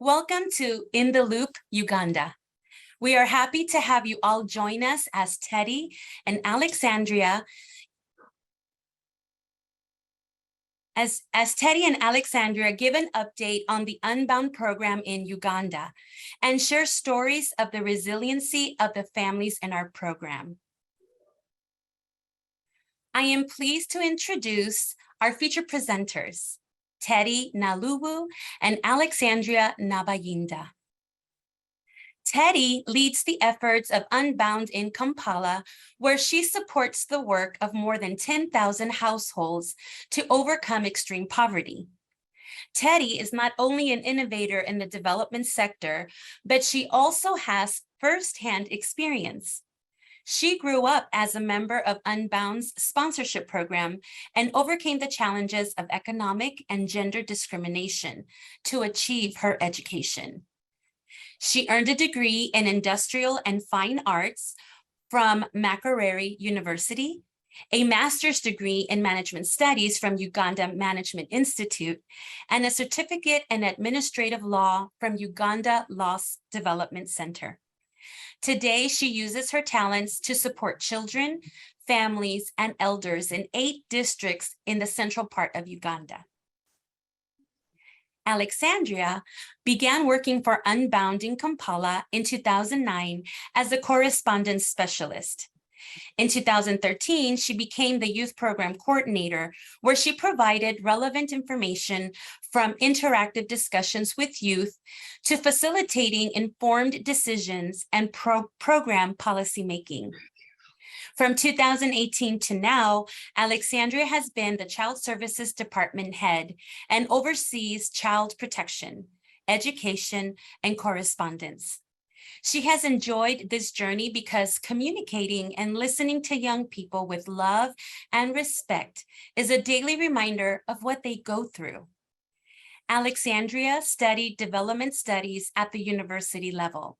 Welcome to In the Loop, Uganda. We are happy to have you all join us as Teddy and Alexandria give an update on the Unbound program in Uganda and share stories of the resiliency of the families in our program. I am pleased to introduce our feature presenters, Teddy Naluwu and Alexandria Nabayinda. Teddy leads the efforts of Unbound in Kampala, where she supports the work of more than 10,000 households to overcome extreme poverty. Teddy is not only an innovator in the development sector, but she also has firsthand experience. She grew up as a member of Unbound's sponsorship program and overcame the challenges of economic and gender discrimination to achieve her education. She earned a degree in industrial and fine arts from Makerere University, a master's degree in management studies from Uganda Management Institute, and a certificate in administrative law from Uganda Law Development Center. Today, she uses her talents to support children, families, and elders in 8 districts in the central part of Uganda. Alexandria began working for Unbound in Kampala in 2009 as a correspondence specialist. In 2013, she became the youth program coordinator, where she provided relevant information from interactive discussions with youth to facilitating informed decisions and program policymaking. From 2018 to now, Alexandria has been the Child Services Department head and oversees child protection, education, and correspondence. She has enjoyed this journey because communicating and listening to young people with love and respect is a daily reminder of what they go through. Alexandria studied development studies at the university level.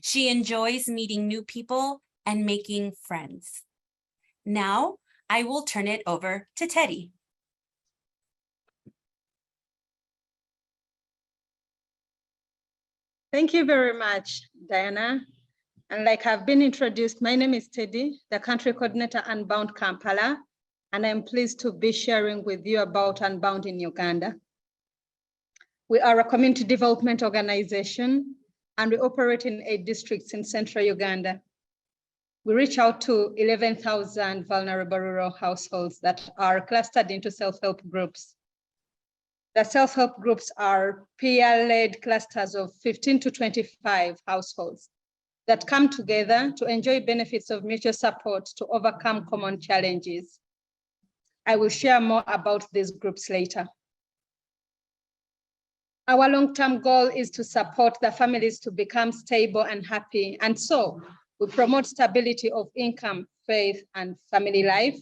She enjoys meeting new people and making friends. Now, I will turn it over to Teddy. Thank you very much, Diana. And like I've been introduced, my name is Teddy, the country coordinator Unbound Kampala, and I'm pleased to be sharing with you about Unbound in Uganda. We are a community development organization, and we operate in 8 districts in central Uganda. We reach out to 11,000 vulnerable rural households that are clustered into self-help groups. The self-help groups are peer-led clusters of 15 to 25 households that come together to enjoy benefits of mutual support to overcome common challenges. I will share more about these groups later. Our long-term goal is to support the families to become stable and happy, and so we promote stability of income, faith, and family life,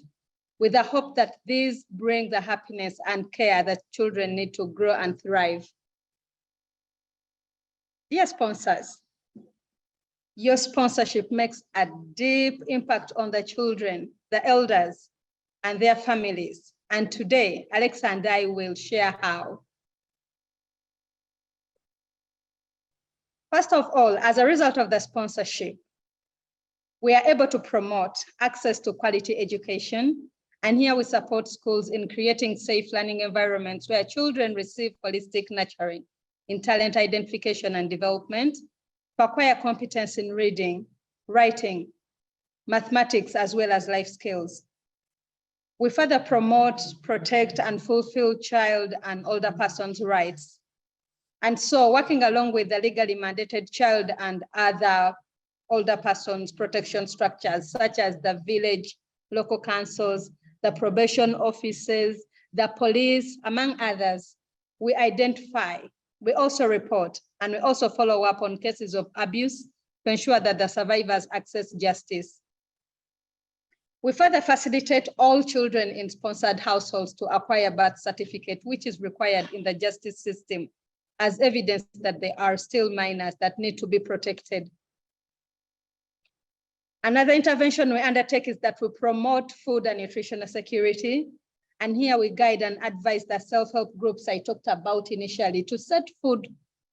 with the hope that these bring the happiness and care that children need to grow and thrive. Dear sponsors, your sponsorship makes a deep impact on the children, the elders, and their families. And today, Alex and I will share how. First of all, as a result of the sponsorship, we are able to promote access to quality education. And here we support schools in creating safe learning environments where children receive holistic nurturing in talent identification and development, to acquire competence in reading, writing, mathematics, as well as life skills. We further promote, protect, and fulfill child and older persons' rights. And so working along with the legally mandated child and other older persons protection structures, such as the village, local councils, the probation offices, the police, among others, we identify, we also report, and we also follow up on cases of abuse to ensure that the survivors access justice. We further facilitate all children in sponsored households to acquire birth certificate, which is required in the justice system as evidence that they are still minors that need to be protected. Another intervention we undertake is that we promote food and nutritional security. And here we guide and advise the self-help groups I talked about initially to set food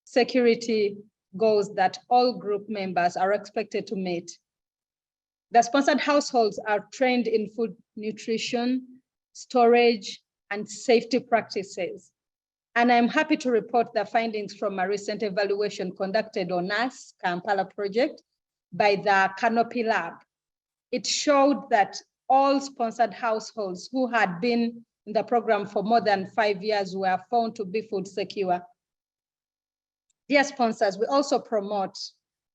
security goals that all group members are expected to meet. The sponsored households are trained in food nutrition, storage, and safety practices. And I'm happy to report the findings from a recent evaluation conducted on us, Kampala project, by the Canopy Lab. It showed that all sponsored households who had been in the program for more than 5 years were found to be food secure. Dear sponsors, we also promote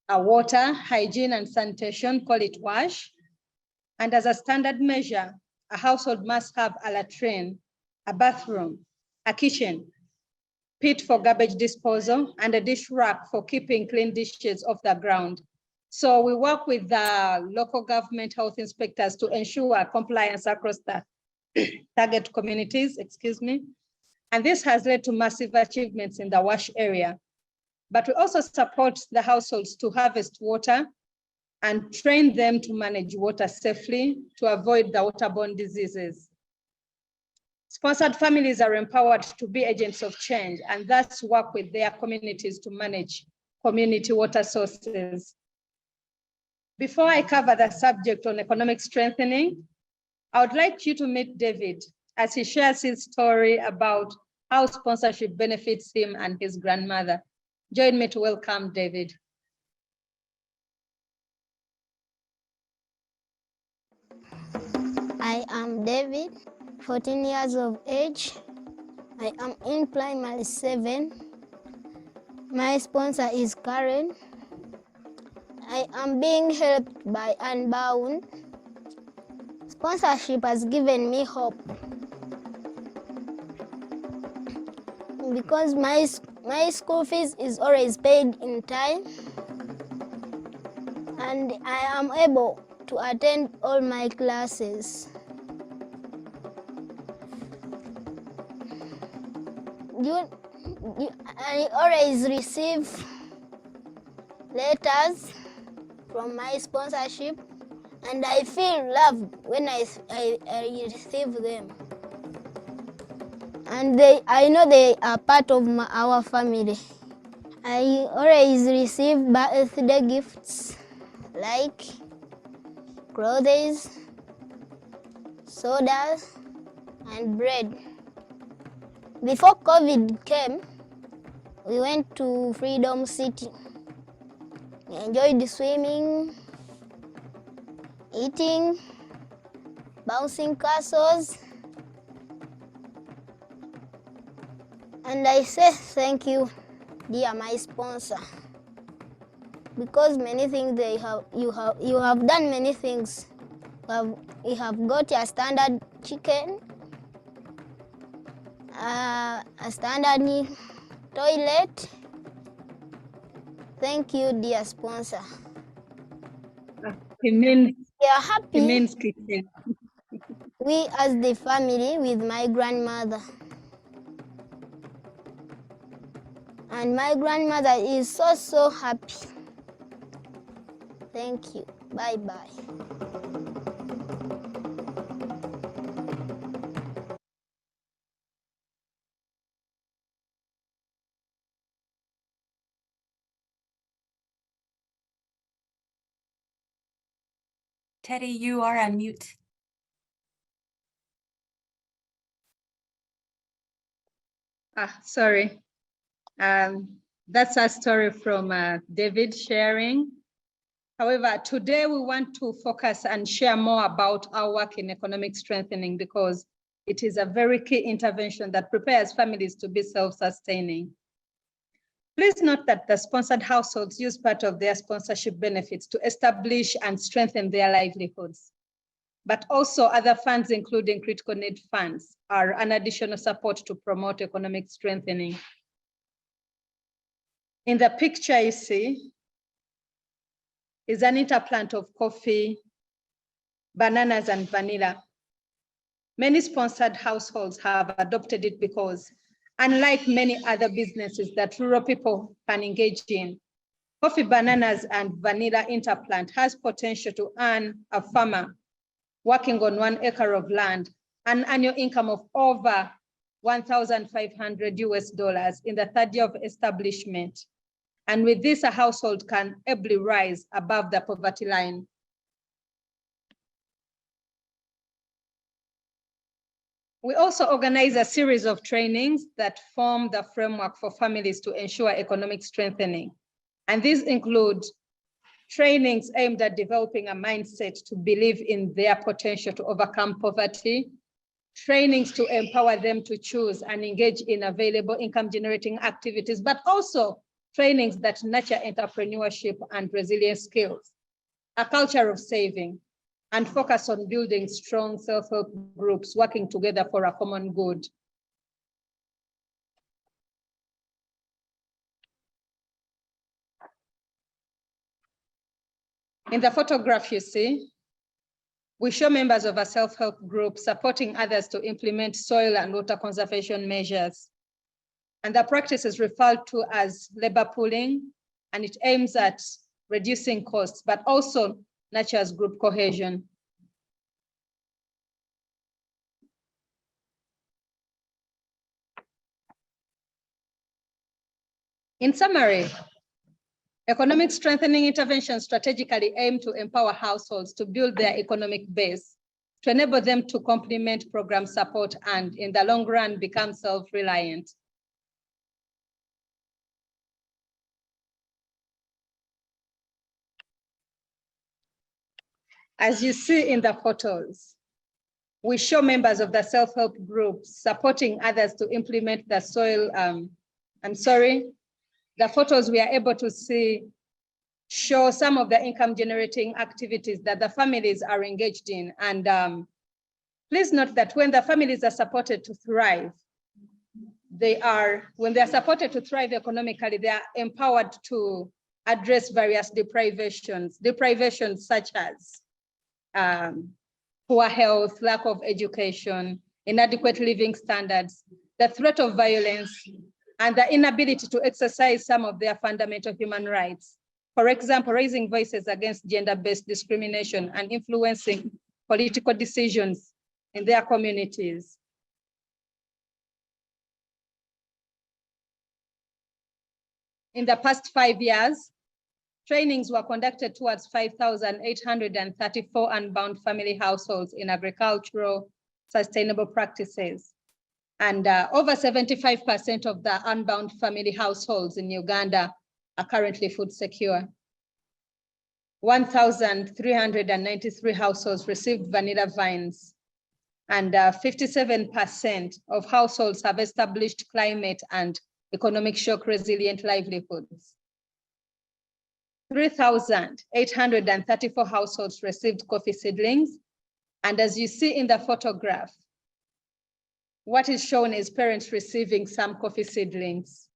water, hygiene, and sanitation, call it WASH. And as a standard measure, a household must have a latrine, a bathroom, a kitchen, pit for garbage disposal, and a dish rack for keeping clean dishes off the ground. So we work with the local government health inspectors to ensure compliance across the target communities, And this has led to massive achievements in the WASH area. But we also support the households to harvest water and train them to manage water safely to avoid the waterborne diseases. Sponsored families are empowered to be agents of change and thus work with their communities to manage community water sources. Before I cover the subject on economic strengthening, I would like you to meet David as he shares his story about how sponsorship benefits him and his grandmother. Join me to welcome David. I am David, 14 years of age. I am in primary 7. My sponsor is Karen. I am being helped by Unbound. Sponsorship has given me hope because my school fees is always paid in time and I am able to attend all my classes. I always receive letters from my sponsorship and I feel loved when I receive them. And I know they are part of our family. I always receive birthday gifts like clothes, sodas, and bread. Before COVID came, we went to Freedom City. We enjoyed swimming, eating, bouncing castles, and I say thank you, dear my sponsor, because many things you have done many things. You have got a standard chicken, a standard toilet. Thank you, dear sponsor. We are happy. We as the family with my grandmother. And my grandmother is so happy. Thank you. Bye-bye. Teddy, you are on mute. Sorry. That's a story from David sharing. However, today we want to focus and share more about our work in economic strengthening because it is a very key intervention that prepares families to be self-sustaining. Please note that the sponsored households use part of their sponsorship benefits to establish and strengthen their livelihoods. But also other funds, including critical need funds, are an additional support to promote economic strengthening. In the picture you see is an interplant of coffee, bananas, and vanilla. Many sponsored households have adopted it because, unlike many other businesses that rural people can engage in, coffee, bananas, and vanilla interplant has potential to earn a farmer working on 1 acre of land an annual income of over $1,500 in the third year of establishment. And with this, a household can ably rise above the poverty line. We also organize a series of trainings that form the framework for families to ensure economic strengthening. And these include trainings aimed at developing a mindset to believe in their potential to overcome poverty, trainings to empower them to choose and engage in available income-generating activities, but also trainings that nurture entrepreneurship and resilience skills, a culture of saving, and focus on building strong self-help groups working together for a common good. In the photograph you see, we show members of a self-help group supporting others to implement soil and water conservation measures. And the practice is referred to as labor pooling, and it aims at reducing costs, but also nurtures group cohesion. In summary, economic strengthening interventions strategically aim to empower households to build their economic base, to enable them to complement program support and, in the long run, become self-reliant. As you see in the photos, we show members of the self-help groups supporting others to implement the soil. The photos we are able to see show some of the income-generating activities that the families are engaged in. And please note that when the families are supported to thrive, when they are supported to thrive economically, they are empowered to address various deprivations such as poor health, lack of education, inadequate living standards, the threat of violence, and the inability to exercise some of their fundamental human rights. For example, raising voices against gender-based discrimination and influencing political decisions in their communities. In the past 5 years, trainings were conducted towards 5,834 unbound family households in agricultural sustainable practices. And over 75% of the unbound family households in Uganda are currently food secure. 1,393 households received vanilla vines, and 57% of households have established climate and economic shock resilient livelihoods. 3,834 households received coffee seedlings. And as you see in the photograph, what is shown is parents receiving some coffee seedlings.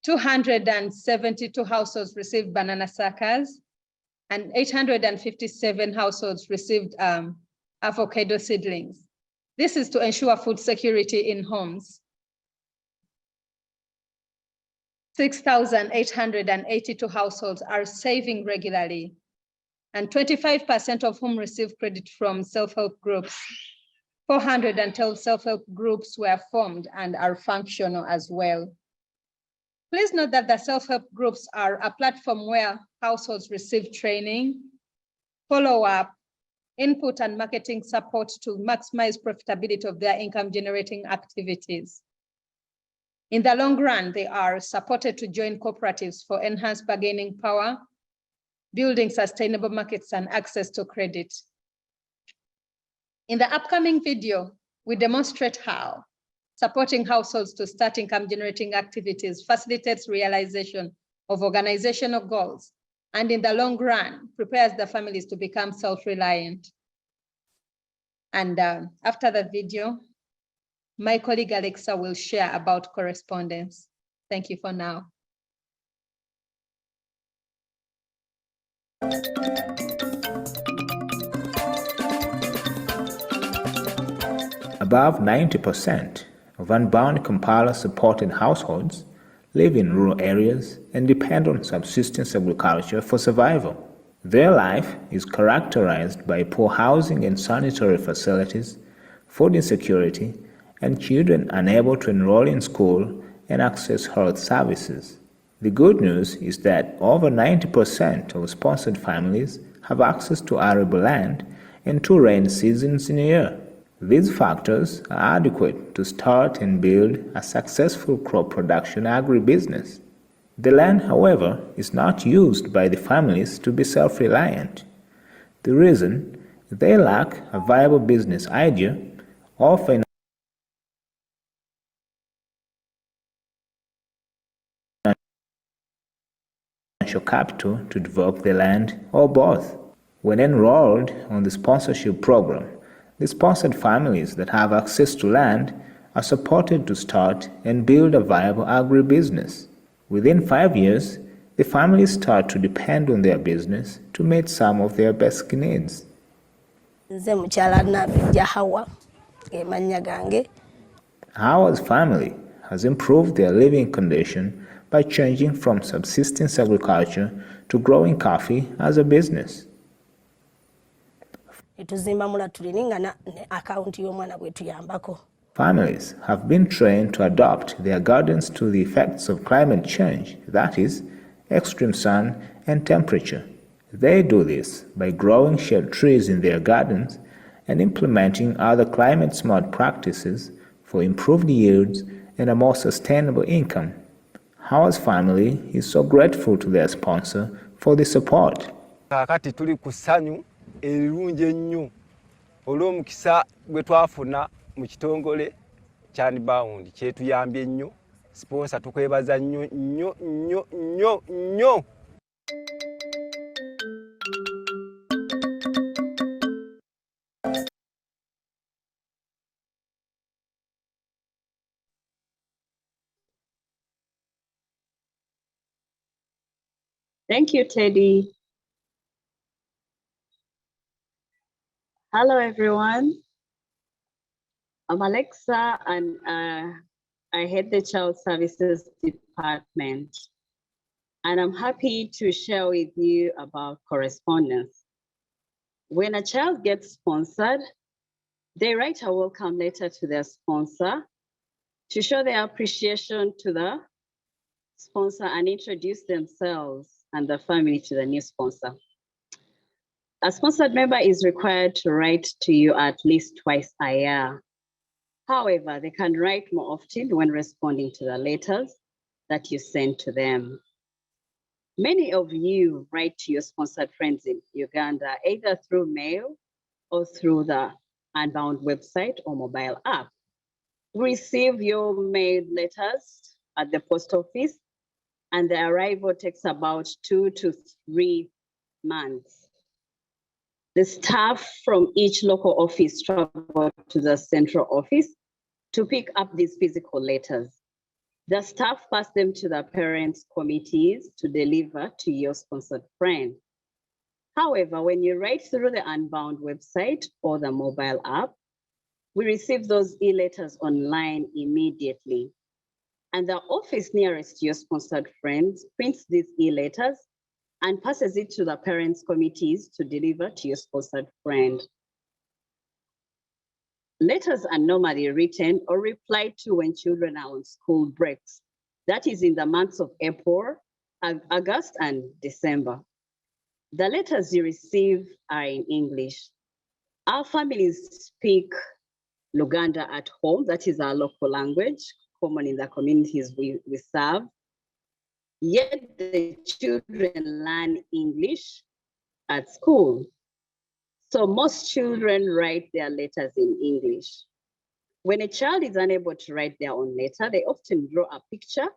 272 households received banana suckers, and 857 households received avocado seedlings. This is to ensure food security in homes. 6,882 households are saving regularly, and 25% of whom receive credit from self-help groups. 412 self-help groups were formed and are functional as well. Please note that the self-help groups are a platform where households receive training, follow-up, input and marketing support to maximize profitability of their income-generating activities. In the long run, they are supported to join cooperatives for enhanced bargaining power, building sustainable markets and access to credit. In the upcoming video, we demonstrate how supporting households to start income-generating activities facilitates realization of organizational goals, and in the long run, prepares the families to become self-reliant. And after the video, my colleague Alexa will share about correspondence. Thank you for now. Above 90% of unbound Kampala-supported households live in rural areas and depend on subsistence agriculture for survival. Their life is characterized by poor housing and sanitary facilities, food insecurity, and children unable to enroll in school and access health services. The good news is that over 90% of sponsored families have access to arable land and 2 rain seasons in a year. These factors are adequate to start and build a successful crop production agribusiness. The land, however, is not used by the families to be self-reliant. The reason: they lack a viable business idea or financial capital to develop the land, or both. When enrolled on the sponsorship program, the sponsored families that have access to land are supported to start and build a viable agribusiness. Within 5 years, the families start to depend on their business to meet some of their basic needs. Hawa's family has improved their living condition by changing from subsistence agriculture to growing coffee as a business. Families have been trained to adapt their gardens to the effects of climate change, that is, extreme sun and temperature. They do this by growing shade trees in their gardens and implementing other climate-smart practices for improved yields and a more sustainable income. Hawa's family is so grateful to their sponsor for the support. Kakati tuli kusanyu elunje nnyo olw'omukisa gwe twafuna mu kitongole kya Unbound kyetuyambye nnyo. Sponsor tukwebaza nnyo nnyo nnyo nnyo nnyo. Thank you, Teddy. Hello, everyone. I'm Alexa, and I head the Child Services Department. And I'm happy to share with you about correspondence. When a child gets sponsored, they write a welcome letter to their sponsor to show their appreciation to the sponsor and introduce themselves and the family to the new sponsor. A sponsored member is required to write to you at least twice a year. However, they can write more often when responding to the letters that you send to them. Many of you write to your sponsored friends in Uganda, either through mail or through the Unbound website or mobile app. Receive your mail letters at the post office, and the arrival takes about 2 to 3 months. The staff from each local office travel to the central office to pick up these physical letters. The staff pass them to the parents' committees to deliver to your sponsored friend. However, when you write through the Unbound website or the mobile app, we receive those e-letters online immediately. And the office nearest your sponsored friends prints these e-letters and passes it to the parents' committees to deliver to your sponsored friend. Letters are normally written or replied to when children are on school breaks. That is in the months of April, August, and December. The letters you receive are in English. Our families speak Luganda at home, that is our local language, common in the communities we serve. Yet the children learn English at school. So most children write their letters in English. When a child is unable to write their own letter, they often draw a picture,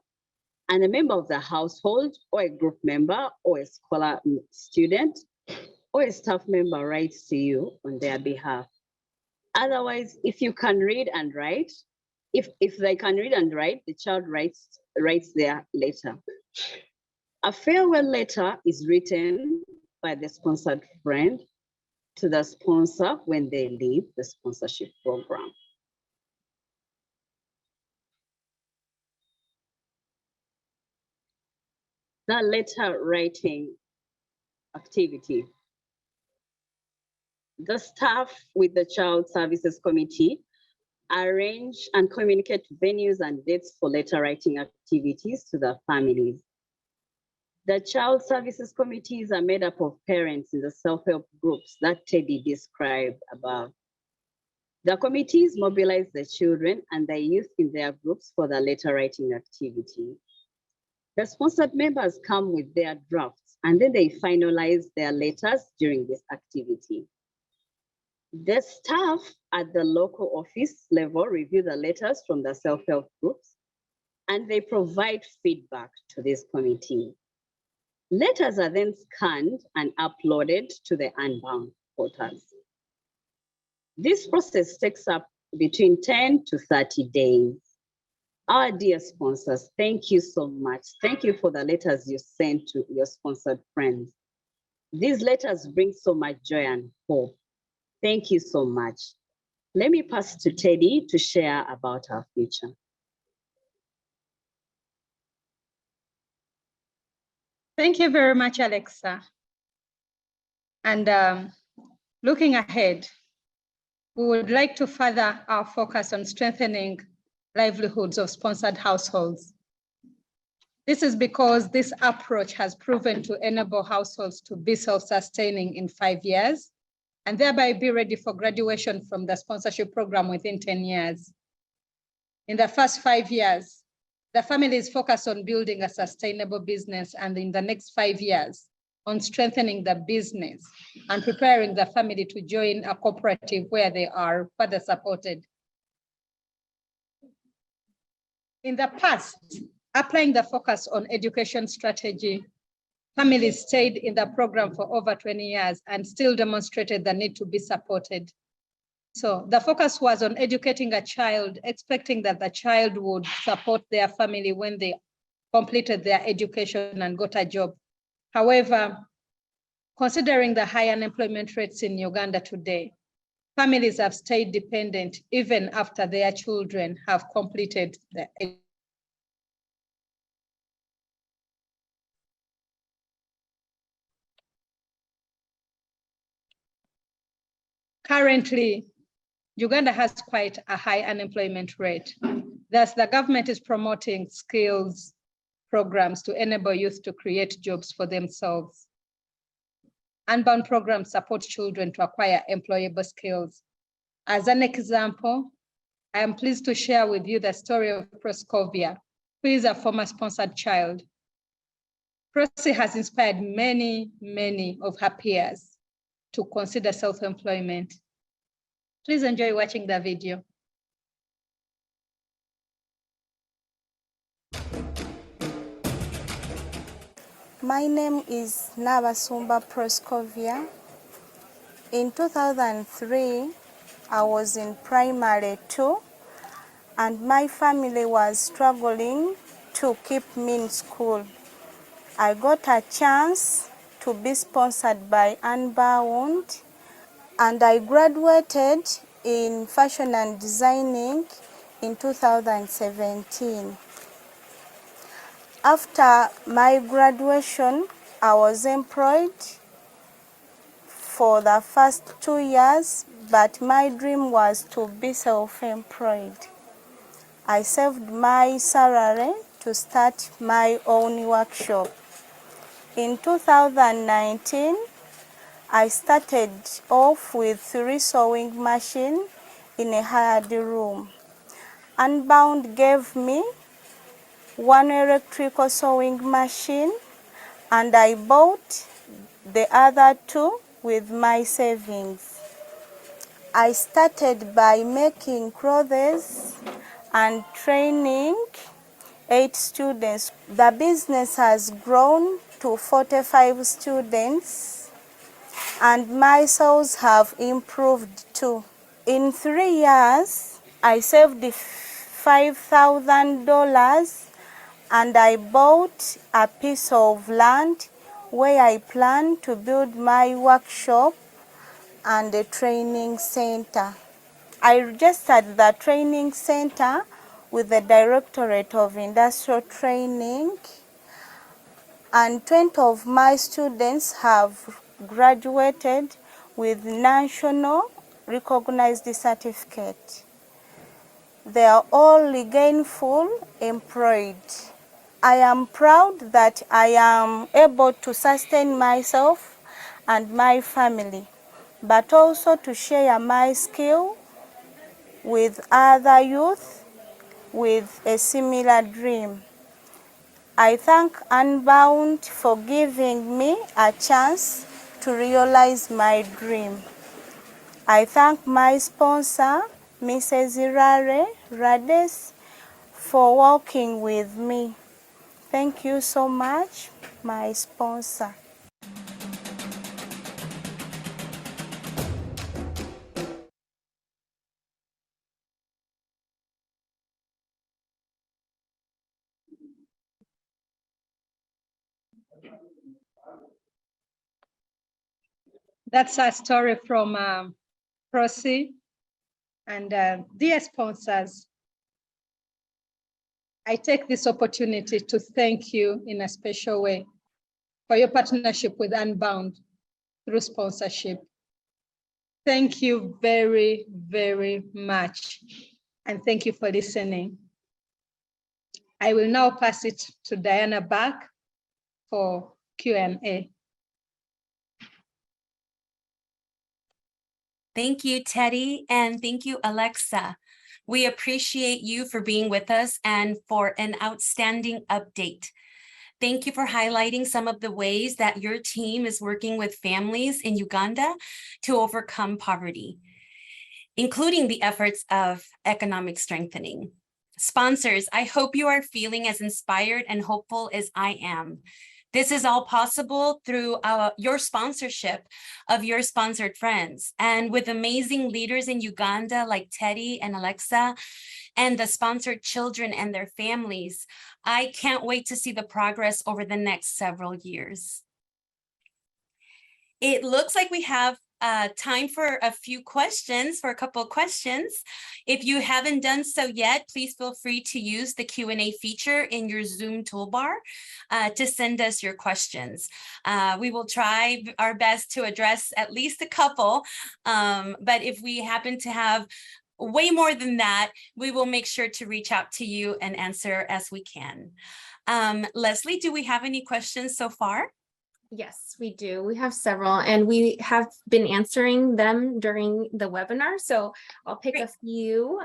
and a member of the household or a group member or a scholar student or a staff member writes to you on their behalf. Otherwise, if you can read and write, if they can read and write, the child writes their letter. A farewell letter is written by the sponsored friend to the sponsor when they leave the sponsorship program. The letter writing activity. The staff with the Child Services Committee arrange and communicate venues and dates for letter writing activities to the families. The Child Services Committees are made up of parents in the self-help groups that Teddy described above. The committees mobilize the children and the youth in their groups for the letter writing activity. The sponsored members come with their drafts and then they finalize their letters during this activity. The staff at the local office level review the letters from the self-help groups and they provide feedback to this committee. Letters are then scanned and uploaded to the Unbound portals. This process takes up between 10 to 30 days. Our dear sponsors, thank you so much. Thank you for the letters you sent to your sponsored friends. These letters bring so much joy and hope. Thank you so much. Let me pass to Teddy to share about our future. Thank you very much, Alexa. And looking ahead, we would like to further our focus on strengthening livelihoods of sponsored households. This is because this approach has proven to enable households to be self-sustaining in 5 years and thereby be ready for graduation from the sponsorship program within 10 years. In the first 5 years, the family is focused on building a sustainable business, and in the next 5 years, on strengthening the business and preparing the family to join a cooperative where they are further supported. In the past, applying the focus on education strategy, families stayed in the program for over 20 years and still demonstrated the need to be supported. So the focus was on educating a child, expecting that the child would support their family when they completed their education and got a job. However, considering the high unemployment rates in Uganda today, families have stayed dependent even after their children have completed the education. Currently, Uganda has quite a high unemployment rate. Thus, the government is promoting skills programs to enable youth to create jobs for themselves. Unbound programs support children to acquire employable skills. As an example, I am pleased to share with you the story of Proskovia, who is a former sponsored child. Prosy has inspired many of her peers to consider self-employment. Please enjoy watching the video. My name is Nabasumba Proskovia. In 2003, I was in primary 2, and my family was struggling to keep me in school. I got a chance to be sponsored by Unbound, and I graduated in fashion and designing in 2017. After my graduation, I was employed for the first 2 years, but my dream was to be self-employed. I saved my salary to start my own workshop. In 2019, I started off with 3 sewing machines in a hired room. Unbound gave me 1 electrical sewing machine, and I bought the other 2 with my savings. I started by making clothes and training 8 students. The business has grown to 45 students, and my sales have improved too. In 3 years, I saved $5,000, and I bought a piece of land where I plan to build my workshop and a training center. I registered the training center with the Directorate of Industrial Training, and 20 of my students have graduated with national recognized certificate. They are all gainful employed. I am proud that I am able to sustain myself and my family, but also to share my skill with other youth with a similar dream. I thank Unbound for giving me a chance to realize my dream. I thank my sponsor, Mrs. Irare Rades, for working with me. Thank you so much, my sponsor. That's a story from Prosi. And dear sponsors, I take this opportunity to thank you in a special way for your partnership with Unbound through sponsorship. Thank you very, very much. And thank you for listening. I will now pass it to Diana back for Q&A. Thank you, Teddy, and thank you, Alexa. We appreciate you for being with us and for an outstanding update. Thank you for highlighting some of the ways that your team is working with families in Uganda to overcome poverty, including the efforts of economic strengthening. Sponsors, I hope you are feeling as inspired and hopeful as I am. This is all possible through your sponsorship of your sponsored friends, and with amazing leaders in Uganda like Teddy and Alexa, and the sponsored children and their families. I can't wait to see the progress over the next several years. It looks like we have time for a couple of questions. If you haven't done so yet, please feel free to use the Q&A feature in your Zoom toolbar to send us your questions. We will try our best to address at least a couple, but if we happen to have way more than that, we will make sure to reach out to you and answer as we can. Leslie, do we have any questions so far? Yes, we do. We have several, and we have been answering them during the webinar. So I'll pick a few.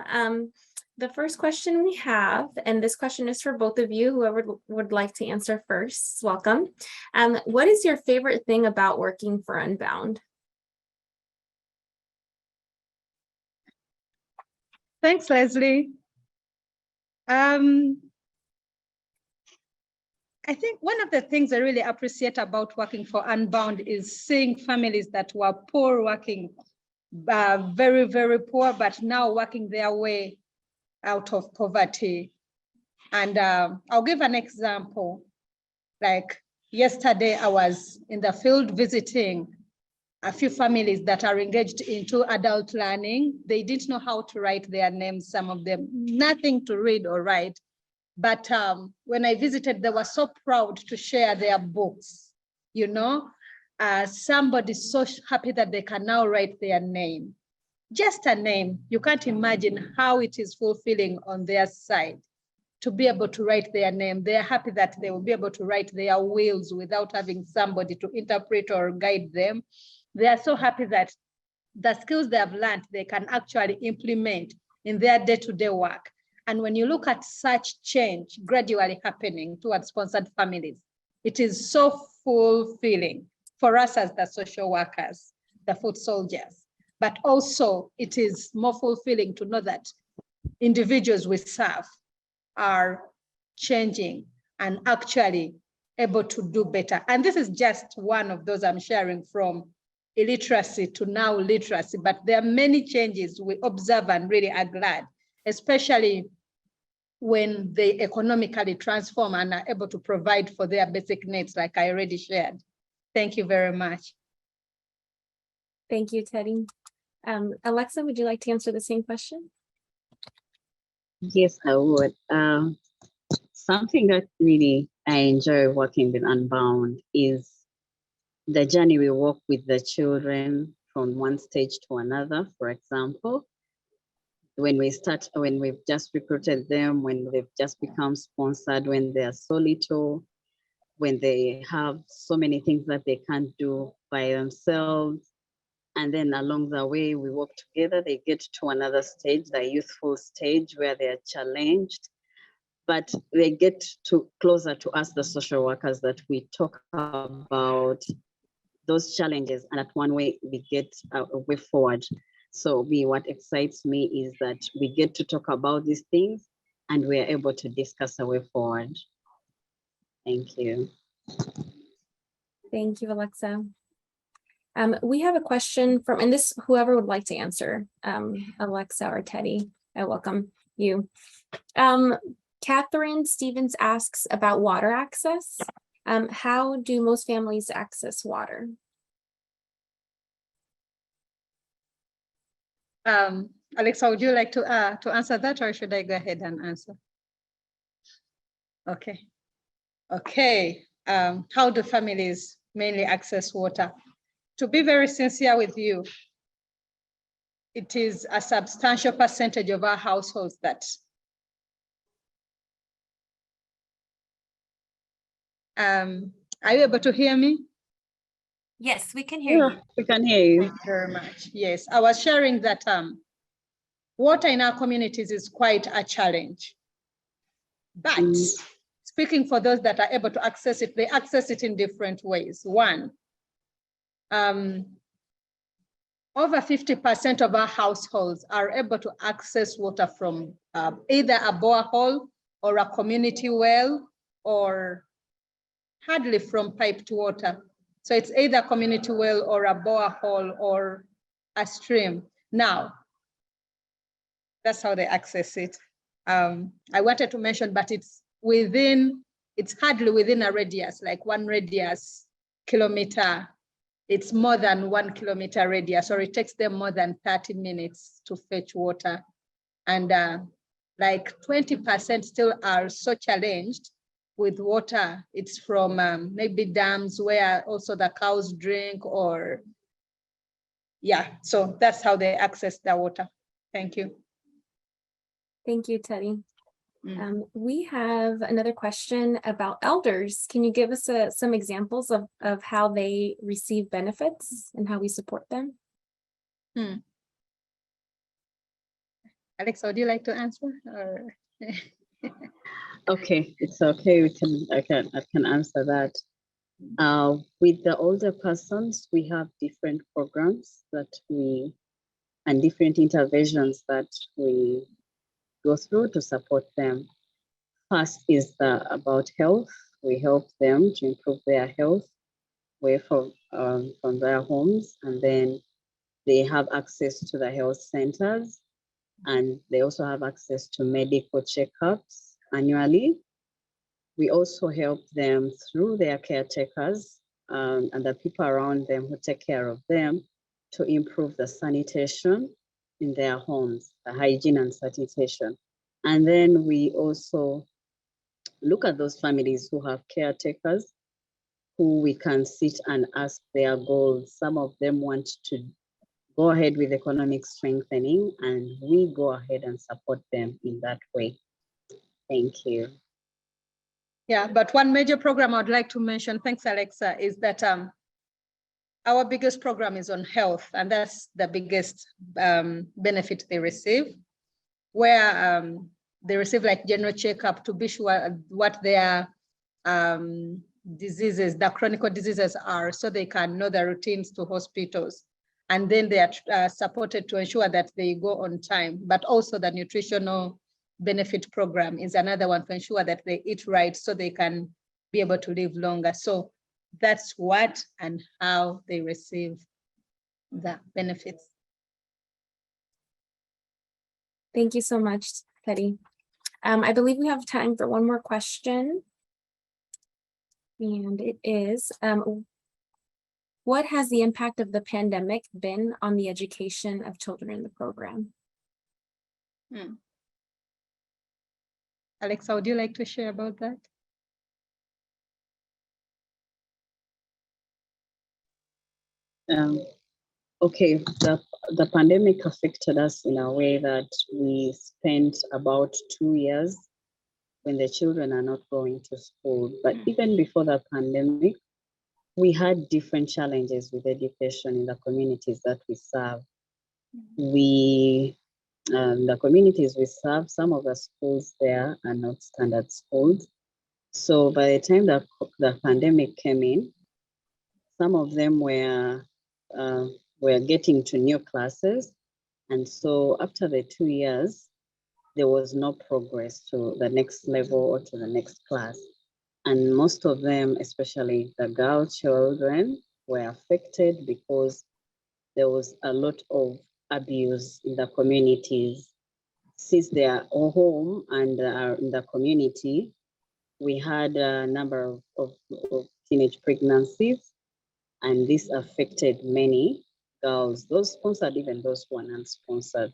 The first question we have, and this question is for both of you, whoever would like to answer first, welcome. What is your favorite thing about working for Unbound? Thanks, Leslie. I think one of the things I really appreciate about working for Unbound is seeing families that were poor working, very, very poor, but now working their way out of poverty. And I'll give an example. Like yesterday, I was in the field visiting a few families that are engaged into adult learning. They didn't know how to write their names, some of them, nothing to read or write. But when I visited, they were so proud to share their books. You know, somebody's so happy that they can now write their name. Just a name. You can't imagine how it is fulfilling on their side to be able to write their name. They're happy that they will be able to write their wills without having somebody to interpret or guide them. They are so happy that the skills they have learned, they can actually implement in their day-to-day work. And when you look at such change gradually happening towards sponsored families, it is so fulfilling for us as the social workers, the foot soldiers. But also it is more fulfilling to know that individuals we serve are changing and actually able to do better. And this is just one of those I'm sharing, from illiteracy to now literacy, but there are many changes we observe and really are glad, especially when they economically transform and are able to provide for their basic needs, like I already shared. Thank you very much. Thank you, Teddy. Alexa, would you like to answer the same question? Yes, I would. Something that really I enjoy working with Unbound is the journey we walk with the children from one stage to another. For example, when we've just recruited them, when they've just become sponsored, when they are so little, when they have so many things that they can't do by themselves. And then along the way, we work together, they get to another stage, the youthful stage, where they are challenged, but they get closer to us, the social workers, that we talk about those challenges, and that one way we get a way forward. So what excites me is that we get to talk about these things and we are able to discuss a way forward. Thank you. Thank you, Alexa. We have a question from, and this, whoever would like to answer, Alexa or Teddy, I welcome you. Catherine Stevens asks about water access. How do most families access water? Alexa, would you like to answer that, or should I go ahead and answer? Okay. Okay. How do families mainly access water? To be very sincere with you, it is a substantial percentage of our households that are you able to hear me? Yes, we can hear you. We can hear you. Thank you very much. Yes, I was sharing that water in our communities is quite a challenge. But speaking for those that are able to access it, they access it in different ways. One, over 50% of our households are able to access water from either a borehole or a community well, or hardly from piped water. So it's either a community well or a borehole or a stream. Now, that's how they access it. I wanted to mention, but it's hardly within a radius, like 1 radius kilometer. It's more than 1 kilometer radius, or it takes them more than 30 minutes to fetch water. And like 20% still are so challenged with water. It's from maybe dams where also the cows drink, or yeah, so that's how they access the water. Thank you. Thank you, Teddy. We have another question about elders. Can you give us some examples of how they receive benefits and how we support them? Alexa, would you like to answer? Or Okay, it's okay. I can answer that. With the older persons, we have different programs and different interventions that we go through to support them. First is about health. We help them to improve their health away from their homes, and then they have access to the health centers, and they also have access to medical checkups annually. We also help them through their caretakers and the people around them who take care of them to improve the sanitation in their homes, the hygiene and sanitation. And then we also look at those families who have caretakers who we can sit and ask their goals. Some of them want to go ahead with economic strengthening, and we go ahead and support them in that way. Thank you. Yeah, but one major program I'd like to mention, thanks Alexa, is that our biggest program is on health, and that's the biggest benefit they receive, where they receive like general checkup to be sure what their diseases, the chronic diseases are, so they can know the routines to hospitals. And then they are supported to ensure that they go on time, but also the nutritional benefit program is another one to ensure that they eat right so they can be able to live longer. So that's what and how they receive the benefits. Thank you so much, Teddy. I believe we have time for one more question. And it is, what has the impact of the pandemic been on the education of children in the program? Alexa, would you like to share about that? Okay, the pandemic affected us in a way that we spent about 2 years when the children are not going to school. But even before the pandemic, we had different challenges with education in the communities that we serve. The communities we serve, some of the schools there are not standard schools. So by the time the pandemic came in, some of them were getting to new classes. And so after the 2 years, there was no progress to the next level or to the next class. And most of them, especially the girl children, were affected because there was a lot of abuse in the communities. Since they are all home and are in the community, we had a number of teenage pregnancies, and this affected many girls, those sponsored, even those who were unsponsored.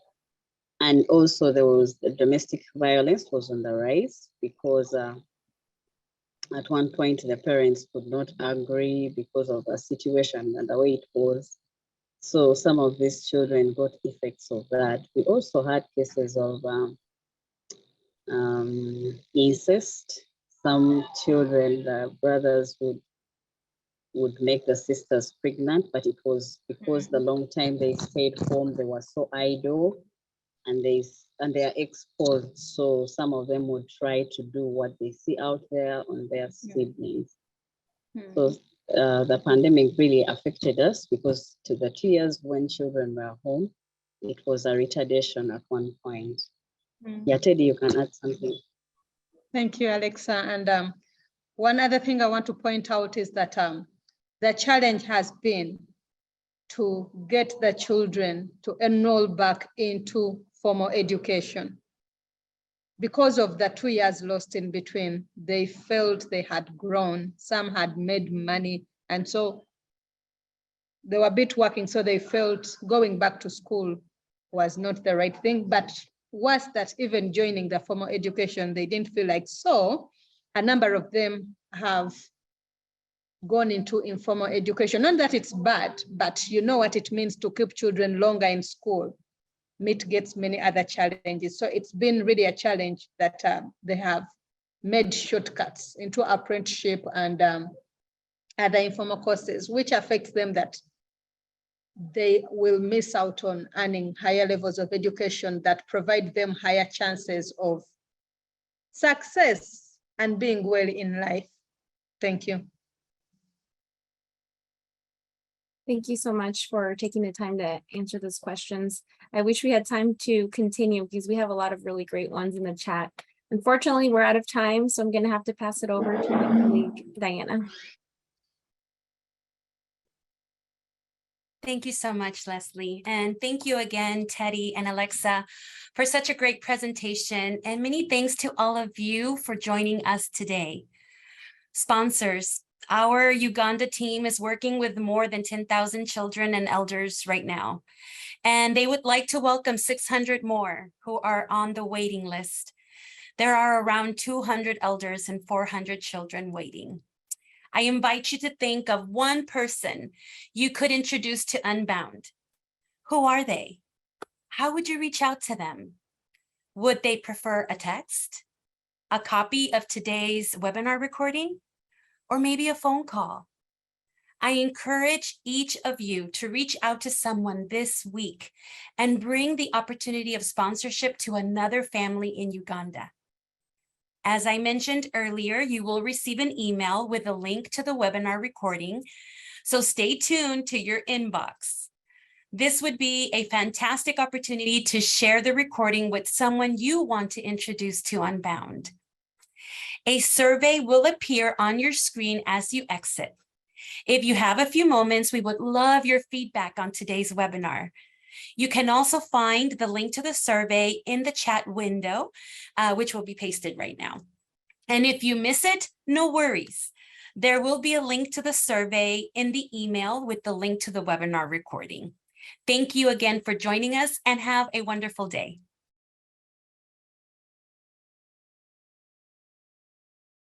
And also there was the domestic violence was on the rise because at one point the parents could not agree because of a situation and the way it was. So some of these children got effects of that. We also had cases of incest. Some children, the brothers would make the sisters pregnant, but it was because the long time they stayed home, they were so idle and they are exposed. So some of them would try to do what they see out there on their siblings. So the pandemic really affected us because to the 2 years when children were home, it was a retardation at one point. Yeah, Teddy, you can add something. Thank you, Alexa. And one other thing I want to point out is that the challenge has been to get the children to enroll back into formal education. Because of the 2 years lost in between, they felt they had grown, some had made money, and so they were a bit working, so they felt going back to school was not the right thing. But worse, that even joining the formal education, they didn't feel like. So a number of them have gone into informal education. Not that it's bad, but you know what it means to keep children longer in school. Mitigates many other challenges. So it's been really a challenge that they have made shortcuts into apprenticeship and other informal courses, which affects them that they will miss out on earning higher levels of education that provide them higher chances of success and being well in life. Thank you. Thank you so much for taking the time to answer those questions. I wish we had time to continue because we have a lot of really great ones in the chat. Unfortunately, we're out of time, so I'm going to have to pass it over to my colleague, Diana. Thank you so much, Leslie. And thank you again, Teddy and Alexa, for such a great presentation. And many thanks to all of you for joining us today. Sponsors, our Uganda team is working with more than 10,000 children and elders right now, and they would like to welcome 600 more who are on the waiting list. There are around 200 elders and 400 children waiting. I invite you to think of one person you could introduce to Unbound. Who are they? How would you reach out to them? Would they prefer a text, a copy of today's webinar recording, or maybe a phone call? I encourage each of you to reach out to someone this week and bring the opportunity of sponsorship to another family in Uganda. As I mentioned earlier, you will receive an email with a link to the webinar recording, so stay tuned to your inbox. This would be a fantastic opportunity to share the recording with someone you want to introduce to Unbound. A survey will appear on your screen as you exit. If you have a few moments, we would love your feedback on today's webinar. You can also find the link to the survey in the chat window, which will be pasted right now. And if you miss it, no worries. There will be a link to the survey in the email with the link to the webinar recording. Thank you again for joining us and have a wonderful day.